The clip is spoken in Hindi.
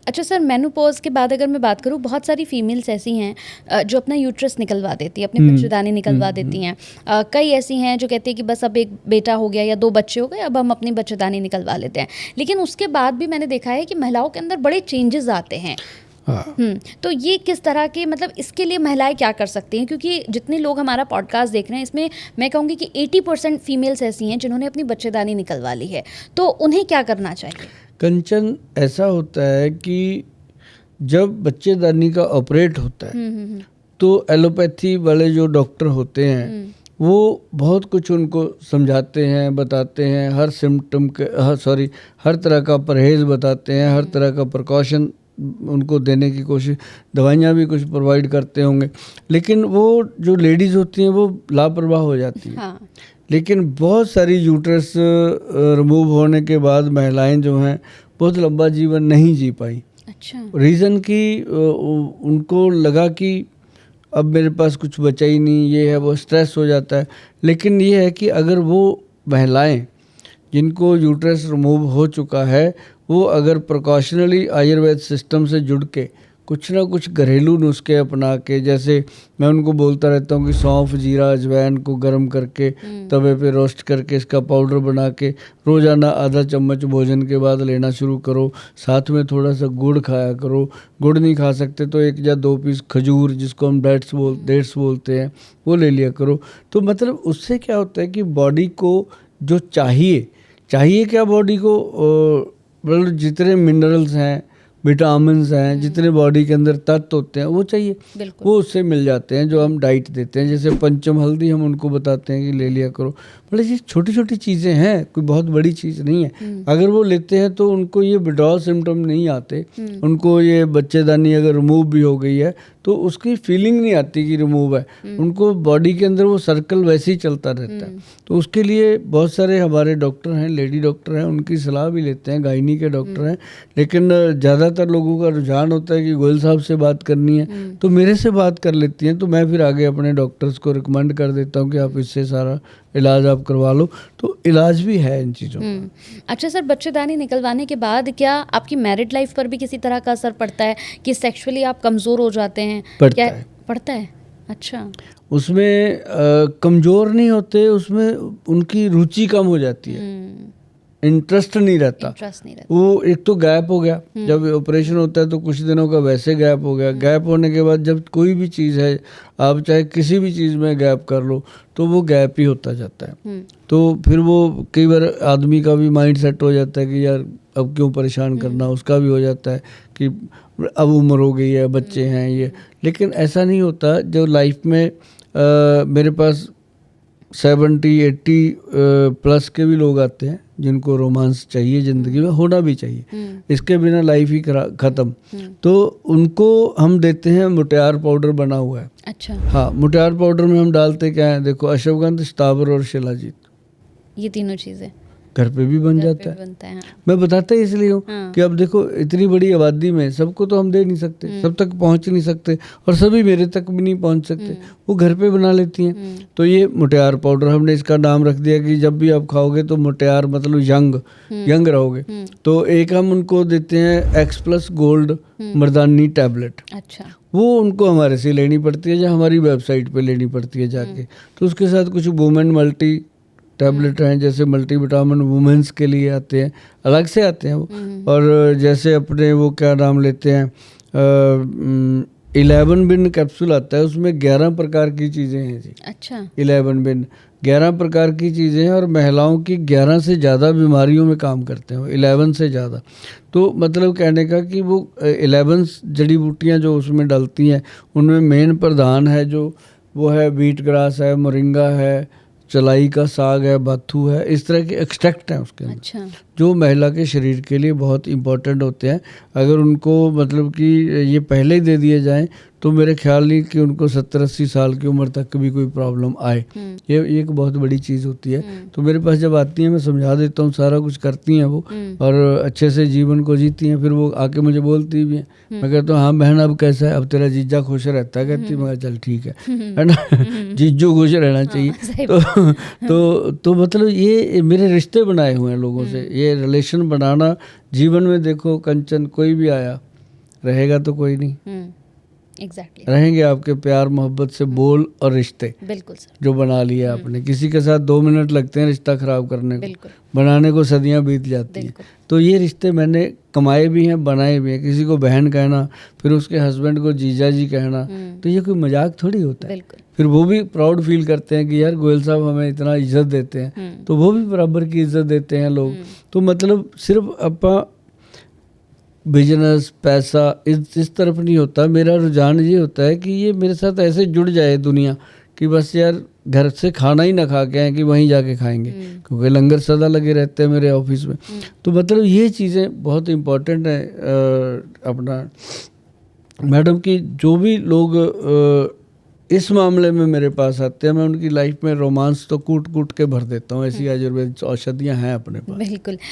अच्छा सर, मेनोपॉज के बाद अगर मैं बात करूँ, बहुत सारी फीमेल्स ऐसी हैं जो अपना यूट्रस निकलवा देती हैं, अपने बच्चेदानी निकलवा देती हैं। कई ऐसी हैं जो कहती हैं कि बस अब एक बेटा हो गया या 2 बच्चे हो गए, अब हम अपनी बच्चेदानी निकलवा लेते हैं। लेकिन उसके बाद भी मैंने देखा है कि महिलाओं के अंदर बड़े चेंजेस आते हैं। तो ये किस तरह के, मतलब इसके लिए महिलाएं क्या कर सकती हैं? क्योंकि जितने लोग हमारा पॉडकास्ट देख रहे हैं, इसमें मैं कहूँगी कि 80% फीमेल्स ऐसी हैं जिन्होंने अपनी बच्चेदानी निकलवा ली है, तो उन्हें क्या करना चाहिए? कंचन, ऐसा होता है कि जब बच्चेदानी का ऑपरेट होता है तो एलोपैथी वाले जो डॉक्टर होते हैं वो बहुत कुछ उनको समझाते हैं, बताते हैं, हर सिम्टम के हर तरह का परहेज़ बताते हैं, हर तरह का प्रिकॉशन उनको देने की कोशिश, दवाइयाँ भी कुछ प्रोवाइड करते होंगे। लेकिन वो जो लेडीज़ होती हैं वो लापरवाह हो जाती हैं। हाँ। लेकिन बहुत सारी यूट्रस रिमूव होने के बाद महिलाएं जो हैं बहुत लंबा जीवन नहीं जी पाई। अच्छा। रीज़न कि उनको लगा कि अब मेरे पास कुछ बचा ही नहीं, ये है वो, स्ट्रेस हो जाता है। लेकिन ये है कि अगर वो महिलाएं जिनको यूट्रस रिमूव हो चुका है वो अगर प्रिकॉशनली आयुर्वेद सिस्टम से जुड़ के कुछ ना कुछ घरेलू नुस्खे अपना के, जैसे मैं उनको बोलता रहता हूँ कि सौंफ, जीरा, अजवाइन को गर्म करके तवे पे रोस्ट करके इसका पाउडर बना के रोज़ाना आधा चम्मच भोजन के बाद लेना शुरू करो। साथ में थोड़ा सा गुड़ खाया करो। गुड़ नहीं खा सकते तो 1 या 2 पीस खजूर, जिसको हम डेट्स बोलते हैं, वो ले लिया करो। तो मतलब उससे क्या होता है कि बॉडी को जो चाहिए क्या, बॉडी को मतलब जितने मिनरल्स हैं, विटामिन्स हैं, जितने बॉडी के अंदर तत्व होते हैं वो चाहिए, वो उससे मिल जाते हैं जो हम डाइट देते हैं। जैसे पंचम हल्दी हम उनको बताते हैं कि ले लिया करो। मतलब ये छोटी छोटी चीज़ें हैं, कोई बहुत बड़ी चीज़ नहीं है। अगर वो लेते हैं तो उनको ये विड्रॉल सिम्टम नहीं आते। उनको ये बच्चेदानी अगर रिमूव भी हो गई है तो उसकी फीलिंग नहीं आती कि रिमूव है। उनको बॉडी के अंदर वो सर्कल वैसे ही चलता रहता है। तो उसके लिए बहुत सारे हमारे डॉक्टर हैं, लेडी डॉक्टर हैं, उनकी सलाह भी लेते हैं, गायनी के डॉक्टर हैं। लेकिन ज़्यादातर लोगों का रुझान होता है कि गोयल साहब से बात करनी है तो मेरे से बात कर लेती हैं। तो मैं फिर आगे अपने डॉक्टर्स को रिकमेंड कर देता हूँ कि आप इससे सारा इलाज आप करवा लो। तो इलाज भी है इन चीज़ों का। अच्छा सर, बच्चेदानी निकलवाने के बाद क्या आपकी मैरिड लाइफ पर भी किसी तरह का असर पड़ता है कि सेक्सुअली आप कमज़ोर हो जाते हैं? पड़ता है। अच्छा। उसमें कमज़ोर नहीं होते, उसमें उनकी रुचि कम हो जाती है, इंटरेस्ट नहीं रहता। वो एक तो गैप हो गया, जब ऑपरेशन होता है तो कुछ दिनों का वैसे गैप हो गया। गैप होने के बाद जब कोई भी चीज़ है, आप चाहे किसी भी चीज़ में गैप कर लो तो वो गैप ही होता जाता है। तो फिर वो कई बार आदमी का भी माइंड सेट हो जाता है कि यार अब क्यों परेशान करना, उसका भी हो जाता है कि अब उम्र हो गई है, बच्चे हैं ये। लेकिन ऐसा नहीं होता। जो लाइफ में मेरे पास 70-80 प्लस के भी लोग आते हैं जिनको रोमांस चाहिए, ज़िंदगी में होना भी चाहिए, इसके बिना लाइफ ही ख़त्म। तो उनको हम देते हैं मुटियार पाउडर बना हुआ है। अच्छा। हाँ, मुटियार पाउडर में हम डालते क्या है, देखो अश्वगंध, स्थावर और शिलाजीत, ये तीनों चीज़ें घर पे भी बन जाता है। हाँ। मैं बताता ही इसलिए हूँ कि अब देखो इतनी बड़ी आबादी में सबको तो हम दे नहीं सकते, सब तक पहुँच नहीं सकते, और सभी मेरे तक भी नहीं पहुँच सकते, वो घर पे बना लेती हैं। तो ये मुटियार पाउडर, हमने इसका नाम रख दिया कि जब भी आप खाओगे तो मुटियार मतलब यंग रहोगे। तो एक हम उनको देते हैं X+ गोल्ड मर्दानी टैबलेट। अच्छा। वो उनको हमारे से लेनी पड़ती है या हमारी वेबसाइट पे लेनी पड़ती है जाके। तो उसके साथ कुछ वुमेन मल्टी टैबलेट हैं, जैसे मल्टीविटामिन वुमेन्स के लिए आते हैं, अलग से आते हैं वो। और जैसे अपने वो क्या नाम लेते हैं, 11 बिन कैप्सूल आता है, उसमें 11 प्रकार की चीज़ें हैं जी। अच्छा। 11 बिन 11 प्रकार की चीज़ें हैं और महिलाओं की 11 से ज़्यादा बीमारियों में काम करते हैं, 11 से ज़्यादा। तो मतलब कहने का कि वो 11 जड़ी बूटियाँ जो उसमें डलती हैं उनमें मेन प्रधान है जो वो है बीट ग्रास है, मोरिंगा है, चलाई का साग है, बाथू है, इस तरह के एक्सट्रैक्ट हैं उसके अंदर। अच्छा। जो महिला के शरीर के लिए बहुत इंपॉर्टेंट होते हैं। अगर उनको मतलब कि ये पहले ही दे दिए जाएं तो मेरे ख्याल नहीं कि उनको 70-80 साल की उम्र तक कभी कोई प्रॉब्लम आए। ये एक बहुत बड़ी चीज़ होती है। तो मेरे पास जब आती हैं मैं समझा देता हूँ, सारा कुछ करती हैं वो, और अच्छे से जीवन को जीती हैं। फिर वो आके मुझे बोलती भी हैं, मैं कहता हूँ हाँ बहन अब कैसा है, अब तेरा जीजा खुश रहता है? कहती मैं चल ठीक है ना जीजू खुश रहना चाहिए। तो मतलब ये मेरे रिश्ते बनाए हुए हैं लोगों से। ये रिलेशन बनाना जीवन में, देखो कंचन, कोई भी आया रहेगा तो कोई नहीं, एग्जैक्टली, रहेंगे आपके प्यार मोहब्बत से बोल और रिश्ते बिल्कुल सर, जो बना लिए आपने। किसी के साथ 2 मिनट लगते हैं रिश्ता खराब करने को, बिल्कुल बनाने को सदियां बीत जाती हैं। बिल्कुल, तो ये रिश्ते मैंने कमाए भी हैं, बनाए भी हैं। किसी को बहन कहना, फिर उसके हस्बैंड को जीजा जी कहना, तो ये कोई मजाक थोड़ी होता है। बिल्कुल, फिर वो भी प्राउड फील करते हैं कि यार गोयल साहब हमें इतना इज्जत देते हैं, तो वो भी बराबर की इज्जत देते हैं लोग। तो मतलब सिर्फ अपना बिजनेस पैसा इस तरफ नहीं होता। मेरा रुझान ये होता है कि ये मेरे साथ ऐसे जुड़ जाए दुनिया कि बस यार घर से खाना ही ना खा के आए कि वहीं जाके खाएंगे, क्योंकि लंगर सदा लगे रहते हैं मेरे ऑफिस में। तो मतलब ये चीज़ें बहुत इम्पोर्टेंट है अपना मैडम की। जो भी लोग इस मामले में मेरे पास आते हैं, मैं उनकी लाइफ में रोमांस तो कूट कूट के भर देता हूँ। ऐसी आयुर्वेद औषधियाँ हैं अपने पास। बिल्कुल।